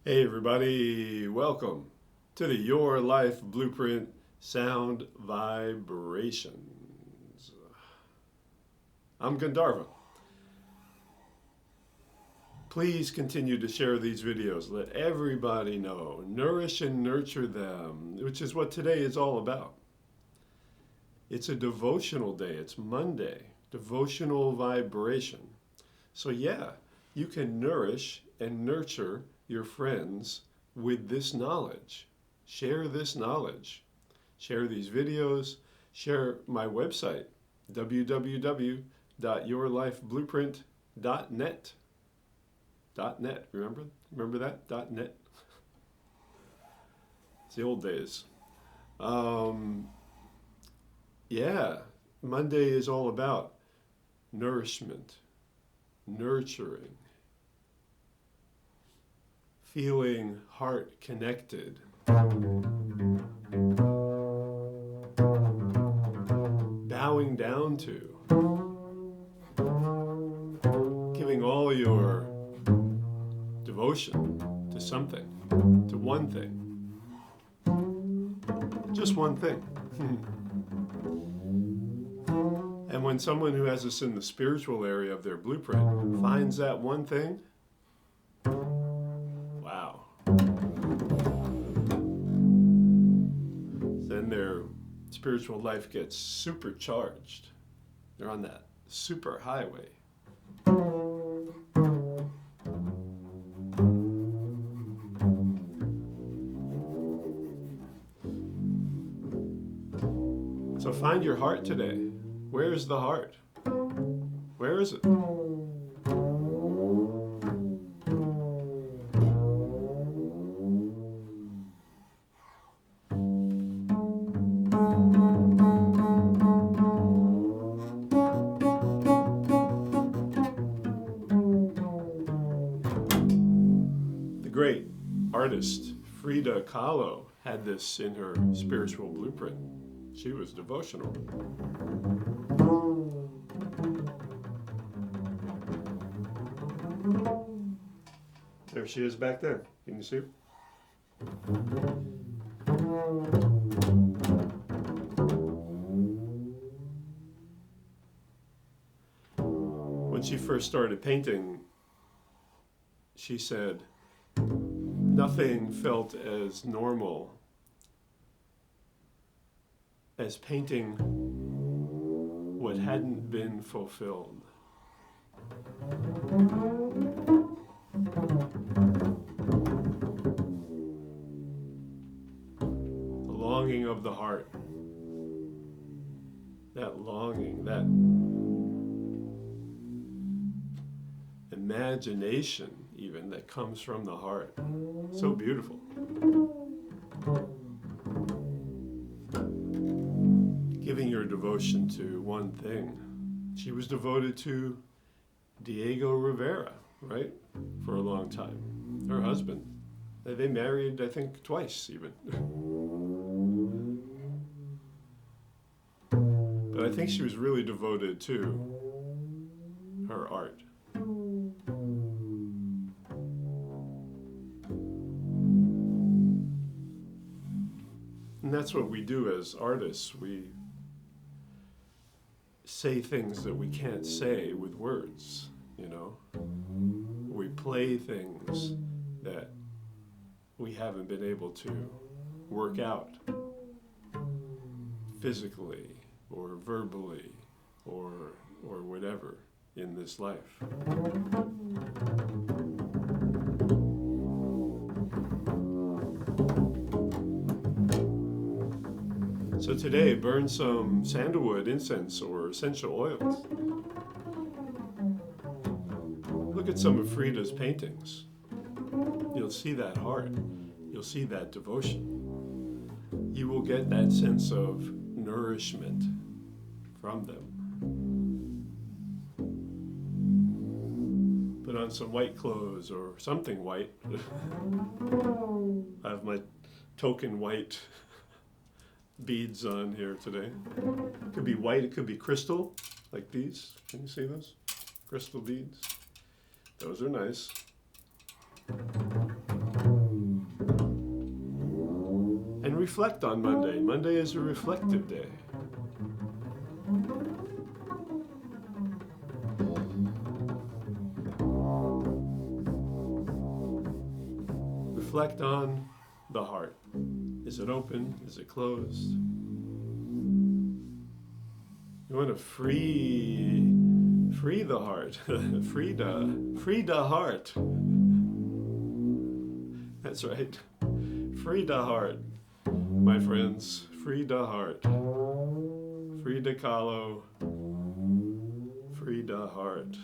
Hey everybody, welcome to the Your Life Blueprint Sound Vibrations. I'm Gandharva. Please continue to share these videos. Let everybody know. Nourish and nurture them, which is what today is all about. It's a devotional day. It's Monday. Devotional vibration. So yeah, you can nourish and nurture your friends with this knowledge. Share this knowledge. Share these videos. Share my website, www.yourlifeblueprint.net. .net, remember that? .net. It's the old days. Yeah, Monday is all about nourishment, nurturing, feeling heart connected, bowing down to, giving all your devotion to something, to one thing, just one thing. And when someone who has this in the spiritual area of their blueprint finds that one thing, wow. Then their spiritual life gets supercharged. They're on that super highway. So find your heart today. Where is the heart? Where is it? The great artist Frida Kahlo had this in her spiritual blueprint. She was devotional. There she is back there. Can you see her? When she first started painting, she said, nothing felt as normal as painting what hadn't been fulfilled. The longing of the heart, that longing, that imagination even that comes from the heart. So beautiful. Giving your devotion to one thing. She was devoted to Diego Rivera, right? For a long time. Her husband. They married, I think, twice even. But I think she was really devoted to her art. And that's what we do as artists. We say things that we can't say with words, you know? We play things that we haven't been able to work out physically or verbally or whatever in this life. So today, burn some sandalwood, incense, or essential oils. Look at some of Frida's paintings. You'll see that heart. You'll see that devotion. You will get that sense of nourishment from them. Put on some white clothes or something white. I have my token white beads on here today. It could be white, it could be crystal, like these. Can you see those? Crystal beads. Those are nice. reflect on Monday. Monday is a reflective day. Reflect on the heart. Is it open? Is it closed? You want to free the heart. free the heart. That's right. Free the heart, my friends. Free the heart. Free the Kahlo. Free the heart.